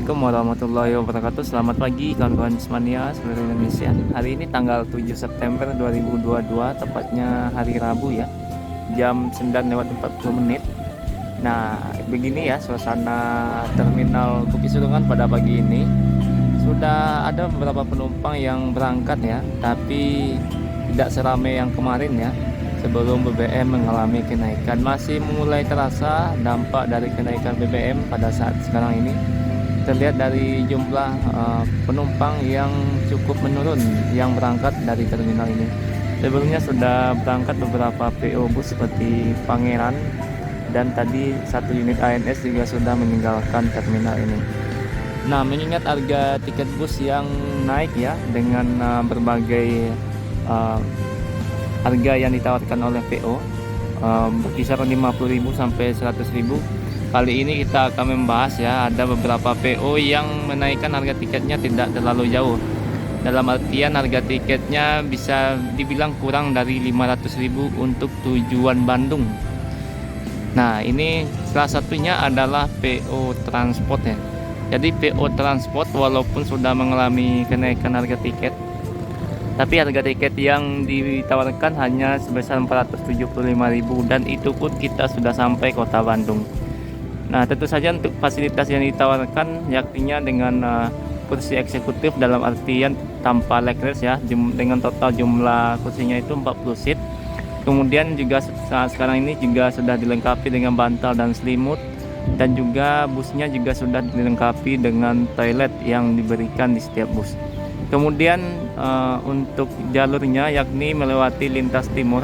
Assalamualaikum warahmatullahi wabarakatuh. Selamat pagi kawan-kawan Bismania seluruh Indonesia. Hari ini tanggal 7 September 2022, tepatnya hari Rabu ya, jam 9:40. Nah, begini ya suasana terminal Bukit Sulungan pada pagi ini. Sudah ada beberapa penumpang yang berangkat ya, tapi tidak seramai yang kemarin ya. Sebelum BBM mengalami kenaikan, masih mulai terasa dampak dari kenaikan BBM pada saat sekarang ini. Terlihat dari jumlah penumpang yang cukup menurun yang berangkat dari terminal ini. Sebelumnya sudah berangkat beberapa PO bus seperti Pangeran, dan tadi satu unit ANS juga sudah meninggalkan terminal ini. Nah, mengingat harga tiket bus yang naik ya, dengan berbagai harga yang ditawarkan oleh PO, berkisar 50.000 sampai 100.000. Kali ini kita akan membahas ya, ada beberapa PO yang menaikkan harga tiketnya tidak terlalu jauh. Dalam artian harga tiketnya bisa dibilang kurang dari 500.000 untuk tujuan Bandung. Nah, ini salah satunya adalah PO Transport ya. Jadi PO Transport walaupun sudah mengalami kenaikan harga tiket, tapi harga tiket yang ditawarkan hanya sebesar 475.000, dan itu pun kita sudah sampai kota Bandung. Nah, tentu saja untuk fasilitas yang ditawarkan yakninya dengan kursi eksekutif dalam artian tanpa leg rest ya, dengan total jumlah kursinya itu 40 seat. Kemudian juga saat sekarang ini juga sudah dilengkapi dengan bantal dan selimut, dan juga busnya juga sudah dilengkapi dengan toilet yang diberikan di setiap bus. Kemudian untuk jalurnya yakni melewati lintas timur,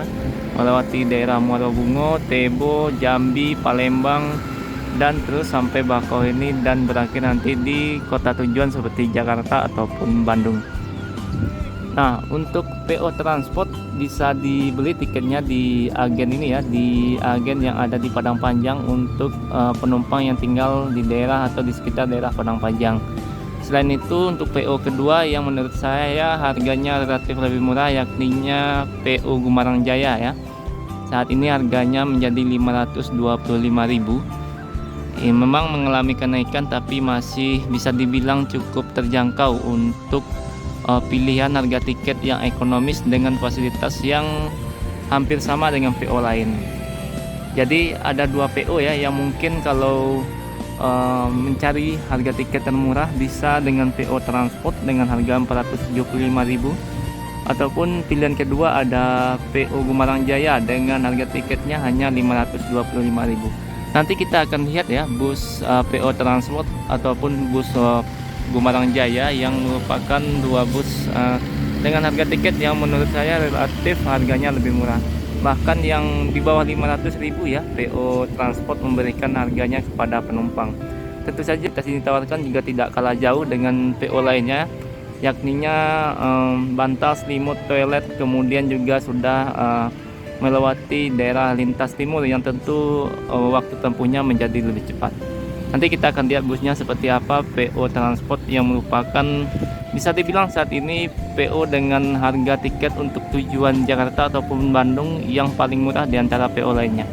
melewati daerah Muara Bungo, Tebo, Jambi, Palembang, dan terus sampai Bakauheni, dan berakhir nanti di kota tujuan seperti Jakarta ataupun Bandung. Nah, untuk PO Transport bisa dibeli tiketnya di agen ini ya, di agen yang ada di Padang Panjang untuk penumpang yang tinggal di daerah atau di sekitar daerah Padang Panjang. Selain itu, untuk PO kedua yang menurut saya harganya relatif lebih murah yakninya PO Gumarang Jaya ya. Saat ini harganya menjadi 525.000. Memang mengalami kenaikan tapi masih bisa dibilang cukup terjangkau untuk pilihan harga tiket yang ekonomis dengan fasilitas yang hampir sama dengan PO lain. Jadi ada dua PO ya yang mungkin kalau mencari harga tiket termurah bisa dengan PO Transport dengan harga 475.000, ataupun pilihan kedua ada PO Gumarang Jaya dengan harga tiketnya hanya 525.000. Nanti kita akan lihat ya bus PO Transport ataupun bus Gumarang Jaya yang merupakan dua bus dengan harga tiket yang menurut saya relatif harganya lebih murah. Bahkan yang di bawah 500.000 ya, PO Transport memberikan harganya kepada penumpang. Tentu saja tas ini ditawarkan juga tidak kalah jauh dengan PO lainnya, yakninya bantal, selimut, toilet, kemudian juga sudah melewati daerah lintas timur yang tentu waktu tempuhnya menjadi lebih cepat. Nanti kita akan lihat busnya seperti apa PO Transport yang merupakan bisa dibilang saat ini PO dengan harga tiket untuk tujuan Jakarta ataupun Bandung yang paling murah di antara PO lainnya.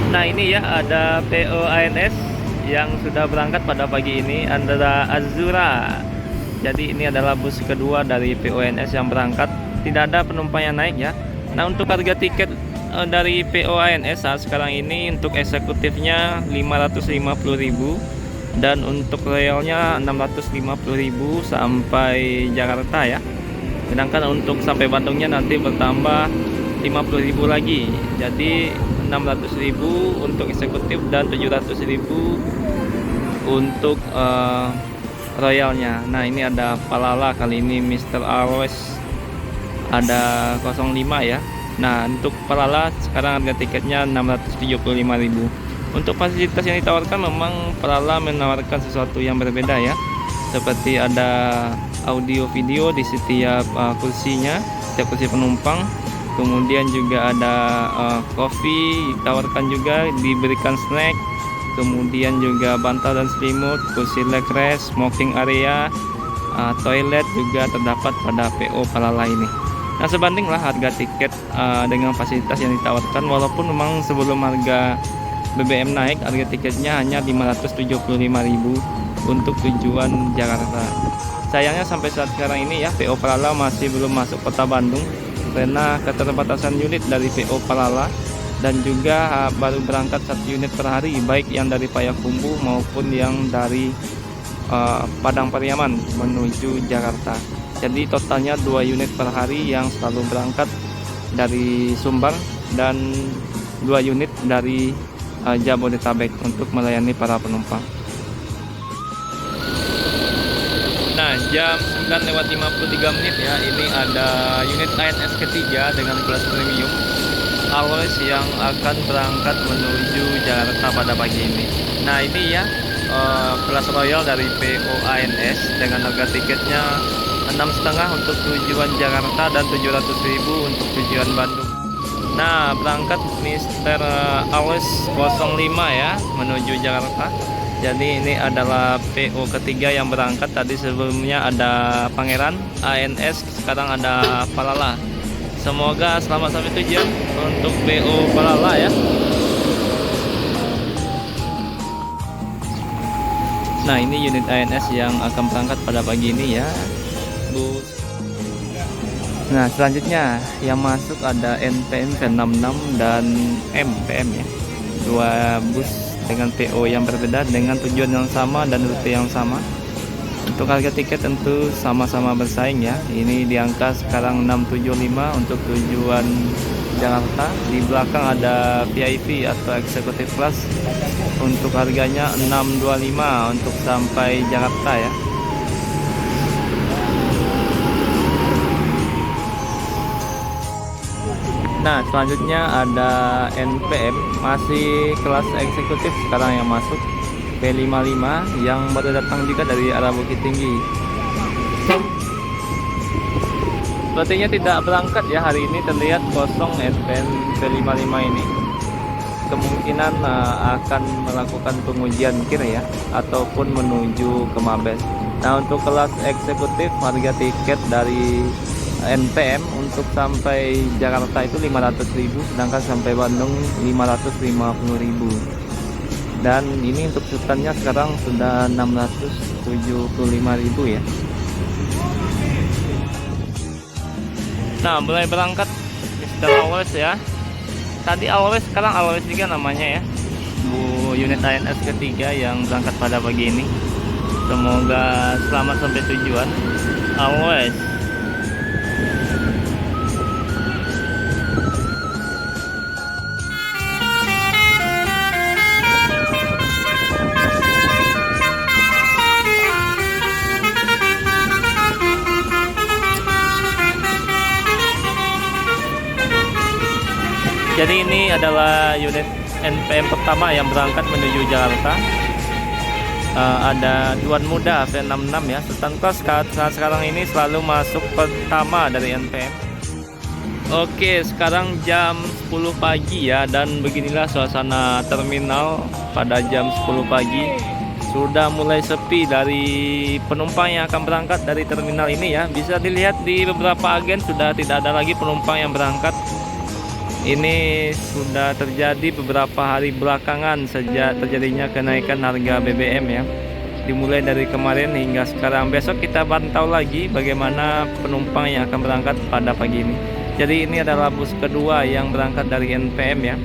Nah, ini ya ada PO ANS yang sudah berangkat pada pagi ini, Andara Azura. Jadi ini adalah bus kedua dari PO ANS yang berangkat. Tidak ada penumpang yang naik ya. Nah, untuk harga tiket dari PO ANS saat sekarang ini untuk eksekutifnya 550.000, dan untuk realnya 650.000 sampai Jakarta ya. Sedangkan untuk sampai Bandungnya nanti bertambah 50.000 lagi. Jadi 600.000 untuk eksekutif dan 700.000 untuk royalnya. Nah, ini ada Palala, kali ini Mr. Always ada 05 ya. Nah, untuk Palala sekarang harga tiketnya 675.000. Untuk fasilitas yang ditawarkan memang Palala menawarkan sesuatu yang berbeda ya. Seperti ada audio video di setiap kursinya, setiap kursi penumpang. Kemudian juga ada kopi ditawarkan, juga diberikan snack, kemudian juga bantal dan selimut, kursi leg rest, smoking area, toilet juga terdapat pada PO Palala ini. Nah, sebandinglah harga tiket dengan fasilitas yang ditawarkan, walaupun memang sebelum harga BBM naik, harga tiketnya hanya 575.000 untuk tujuan Jakarta. Sayangnya sampai saat sekarang ini ya, PO Palala masih belum masuk kota Bandung karena keterbatasan unit dari PO Palala, dan juga baru berangkat 1 unit per hari, baik yang dari Payakumbuh maupun yang dari Padang Pariaman menuju Jakarta. Jadi totalnya 2 unit per hari yang selalu berangkat dari Sumbar, dan 2 unit dari Jabodetabek untuk melayani para penumpang. Nah, jam 9:53 ya, ini ada unit ANS ketiga dengan kelas premium Always yang akan berangkat menuju Jakarta pada pagi ini. Nah, ini ya kelas Royal dari PO ANS dengan harga tiketnya 6,5 untuk tujuan Jakarta dan 700.000 untuk tujuan Bandung. Nah, berangkat Mr. Always 05 ya menuju Jakarta. Jadi ini adalah PO ketiga yang berangkat. Tadi sebelumnya ada Pangeran ANS, sekarang ada Palala. Semoga selamat sampai tujuan untuk PO Palala ya. Nah, ini unit ANS yang akan berangkat pada pagi ini ya, Bu. Nah, selanjutnya yang masuk ada NPM V66 dan MPM ya. 2 bus dengan PO yang berbeda dengan tujuan yang sama dan rute yang sama. Untuk harga tiket tentu sama-sama bersaing ya. Ini di angka sekarang 675 untuk tujuan Jakarta. Di belakang ada VIP atau Executive Class. Untuk harganya 625 untuk sampai Jakarta ya. Nah, selanjutnya ada NPM, masih kelas eksekutif sekarang yang masuk, P55 yang baru datang juga dari arah Bukit Tinggi. Sepertinya tidak berangkat ya hari ini, terlihat kosong NPM P55 ini. Kemungkinan akan melakukan pengujian kir ya, ataupun menuju ke Mabes. Nah, untuk kelas eksekutif harga tiket dari NPM untuk sampai Jakarta itu 500.000, sedangkan sampai Bandung 550.000. Dan ini untuk sultannya sekarang sudah 675.000 ya. Nah, mulai berangkat Mr. Always ya. Tadi Always, sekarang Always juga namanya ya, Bu, unit ANS ketiga yang berangkat pada pagi ini. Semoga selamat sampai tujuan Always. Jadi ini adalah unit NPM pertama yang berangkat menuju Jakarta. Ada Tuan Muda V66 ya. Sultan Cross saat sekarang ini selalu masuk pertama dari NPM. Oke, sekarang jam 10 pagi ya, dan beginilah suasana terminal pada jam 10 pagi. Sudah mulai sepi dari penumpang yang akan berangkat dari terminal ini ya. Bisa dilihat di beberapa agen sudah tidak ada lagi penumpang yang berangkat. Ini sudah terjadi beberapa hari belakangan sejak terjadinya kenaikan harga BBM ya. Dimulai dari kemarin hingga sekarang. Besok kita pantau lagi bagaimana penumpang yang akan berangkat pada pagi ini. Jadi ini adalah bus kedua yang berangkat dari NPM ya.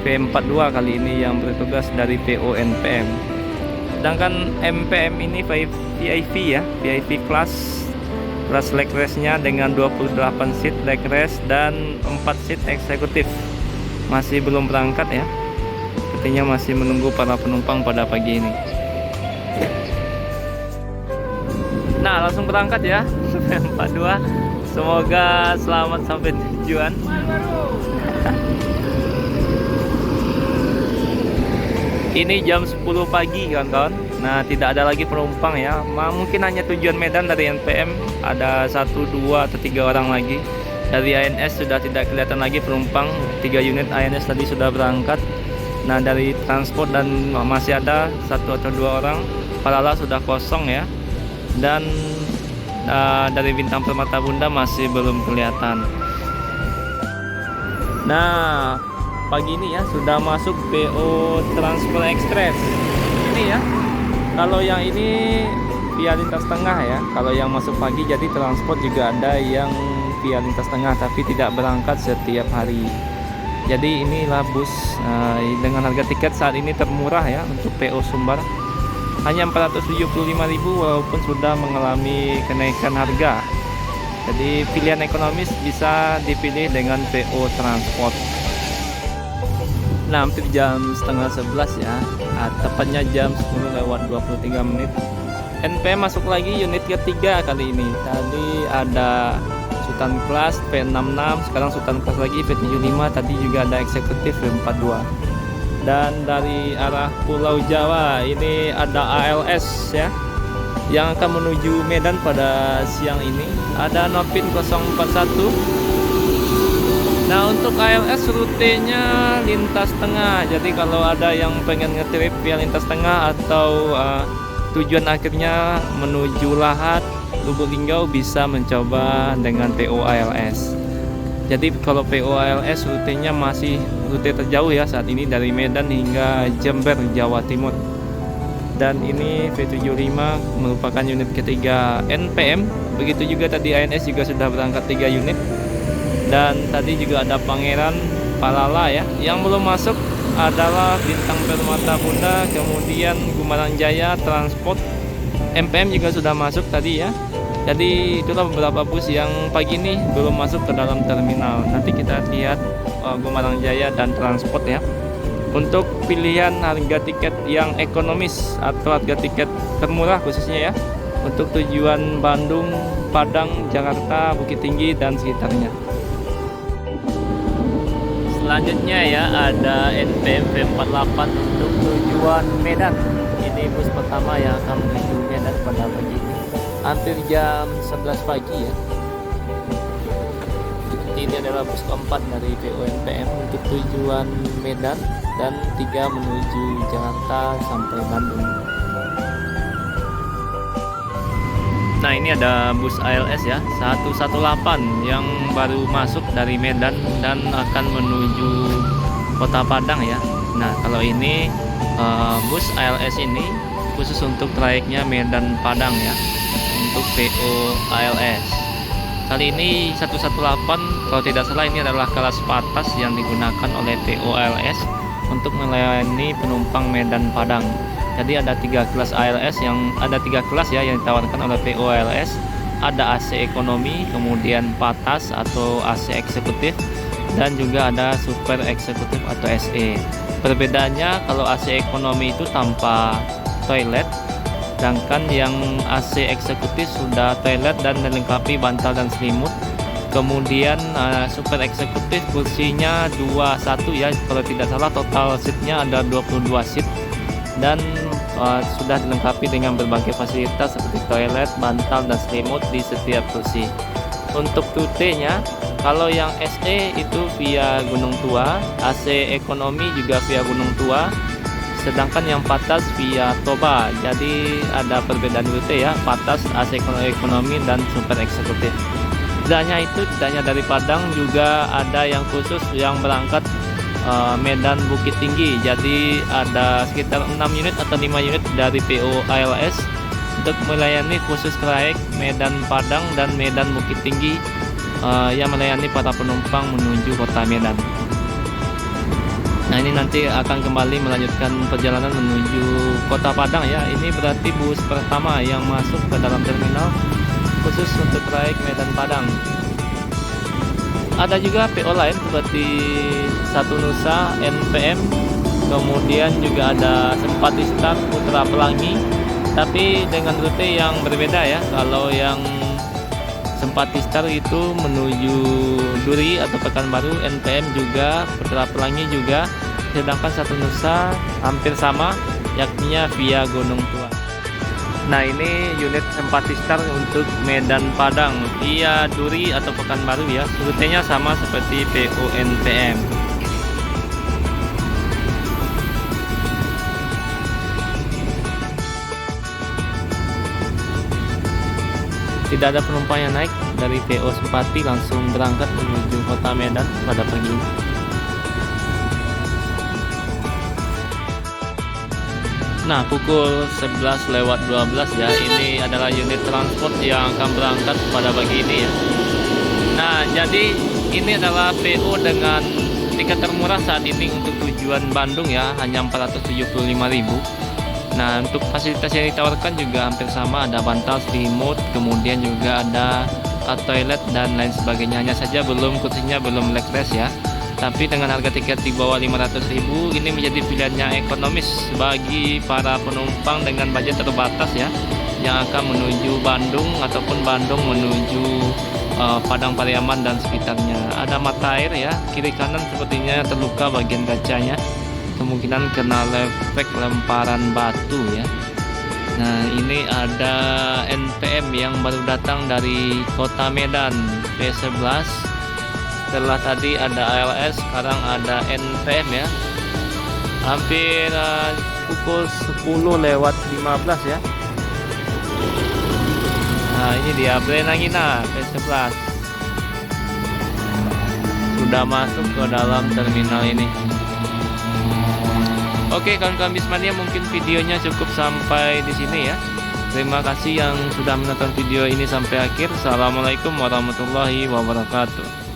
V42 kali ini yang bertugas dari PO NPM. Sedangkan MPM ini VIP ya, VIP kelas leg race-nya dengan 28 seat leg race dan 4 seat eksekutif. Masih belum berangkat ya. Sepertinya masih menunggu para penumpang pada pagi ini. Nah, langsung berangkat ya. 42. Semoga selamat sampai tujuan. Ini jam 10 pagi kawan-kawan. Nah, tidak ada lagi penumpang ya. Mungkin hanya tujuan Medan dari NPM ada 1, 2 atau 3 orang lagi. Dari ANS sudah tidak kelihatan lagi penumpang. 3 unit ANS tadi sudah berangkat. Nah, dari transport dan masih ada 1 atau 2 orang. Palala sudah kosong ya. Dan dari Bintang Permata Bunda masih belum kelihatan. Nah, pagi ini ya sudah masuk PO Transfer Express. Ini ya. Kalau yang ini via lintas tengah ya. Kalau yang masuk pagi jadi transport juga ada yang via lintas tengah tapi tidak berangkat setiap hari. Jadi inilah bus dengan harga tiket saat ini termurah ya untuk PO Sumbar. Hanya 475.000 walaupun sudah mengalami kenaikan harga. Jadi pilihan ekonomis bisa dipilih dengan PO Transport. Nah, hampir jam setengah 11 ya, tepatnya jam 10:23. NPM masuk lagi unit ketiga kali ini. Tadi ada Sultan Class V66, sekarang Sultan Class lagi V75, tadi juga ada eksekutif V42. Dan dari arah Pulau Jawa ini ada ALS ya, yang akan menuju Medan pada siang ini. Ada Nopin 041. Nah, untuk ALS rutenya lintas tengah. Jadi kalau ada yang pengen ngetrip via lintas tengah atau tujuan akhirnya menuju Lahat, Lubuk Linggau bisa mencoba dengan PO ALS. Jadi kalau PO ALS rutenya masih rute terjauh ya saat ini dari Medan hingga Jember, Jawa Timur. Dan ini V75 merupakan unit ketiga NPM. Begitu juga tadi ANS juga sudah berangkat 3 unit. Dan tadi juga ada Pangeran Palala ya. Yang belum masuk adalah Bintang Permata Bunda, kemudian Gumarang Jaya Transport. MPM juga sudah masuk tadi ya. Jadi itulah beberapa bus yang pagi ini belum masuk ke dalam terminal. Nanti kita lihat Gumarang Jaya dan Transport ya. Untuk pilihan harga tiket yang ekonomis atau harga tiket termurah khususnya ya, untuk tujuan Bandung, Padang, Jakarta, Bukit Tinggi dan sekitarnya. Selanjutnya ya ada NPM V48 untuk tujuan Medan. Ini bus pertama yang akan menuju Medan pada pagi ini. Hampir jam 11 pagi ya. Ini adalah bus keempat dari PO NPM untuk tujuan Medan dan 3 menuju Jakarta sampai Bandung. Nah, ini ada bus ALS ya 118 yang baru masuk dari Medan dan akan menuju Kota Padang ya. Nah, kalau ini bus ALS ini khusus untuk trayeknya Medan Padang ya, untuk PO ALS. Kali ini 118 kalau tidak salah ini adalah kelas patas yang digunakan oleh PO ALS untuk melayani penumpang Medan Padang. Jadi ada 3 kelas ALS yang yang ditawarkan oleh PO ALS. Ada AC ekonomi, kemudian patas atau AC eksekutif, dan juga ada super eksekutif atau SE. Perbedaannya kalau AC ekonomi itu tanpa toilet, sedangkan yang AC eksekutif sudah toilet dan dilengkapi bantal dan selimut. Kemudian super eksekutif kursinya 21 ya, kalau tidak salah total seatnya ada 22 seat dan sudah dilengkapi dengan berbagai fasilitas seperti toilet, bantal dan selimut di setiap kursi. Untuk rutenya, kalau yang SE itu via Gunung Tua, AC ekonomi juga via Gunung Tua, sedangkan yang patas via Toba. Jadi ada perbedaan rute ya, patas, AC ekonomi dan super eksekutif. Tidak hanya itu, tidak hanya dari Padang, juga ada yang khusus yang berangkat Medan Bukit Tinggi. Jadi ada sekitar 6 unit atau 5 unit dari PO ALS untuk melayani khusus trayek Medan Padang dan Medan Bukit Tinggi yang melayani para penumpang menuju kota Medan. Nah, ini nanti akan kembali melanjutkan perjalanan menuju kota Padang ya. Ini berarti bus pertama yang masuk ke dalam terminal khusus untuk trayek Medan Padang. Ada juga PO lain seperti Satu Nusa, NPM, kemudian juga ada Sempati Star, Putra Pelangi, tapi dengan rute yang berbeda ya. Kalau yang Sempati Star itu menuju Duri atau Pekanbaru, NPM juga, Putra Pelangi juga, sedangkan Satu Nusa hampir sama, yakni via Gunung Tua. Nah, ini unit Sempati Star untuk Medan Padang via Duri atau Pekanbaru ya. Rutenya sama seperti PO NPM. tidak ada penumpang yang naik dari PO Sumpati langsung berangkat menuju kota Medan pada pagi ini. Nah, pukul 11:12 ya, ini adalah unit transport yang akan berangkat pada pagi ini ya. Nah, jadi ini adalah PO dengan tiket termurah saat ini untuk tujuan Bandung ya, hanya 475.000. Nah, untuk fasilitas yang ditawarkan juga hampir sama, ada bantal selimut, kemudian juga ada toilet dan lain sebagainya. Hanya saja kursinya belum leg rest ya. Tapi dengan harga tiket di bawah 500.000 ini menjadi pilihannya ekonomis bagi para penumpang dengan budget terbatas ya, yang akan menuju Bandung ataupun Bandung menuju Padang Pariaman dan sekitarnya. Ada mata air ya, kiri kanan sepertinya terluka bagian kacanya, kemungkinan kena efek lemparan batu ya. Nah, ini ada NPM yang baru datang dari kota Medan, P11. Setelah tadi ada ALS, sekarang ada NPM ya. Hampir pukul 10:15 ya. Nah, ini dia Brenangina P11 sudah masuk ke dalam terminal ini. Oke, kawan-kawan Bismania, mungkin videonya cukup sampai di sini ya. Terima kasih yang sudah menonton video ini sampai akhir. Assalamualaikum warahmatullahi wabarakatuh.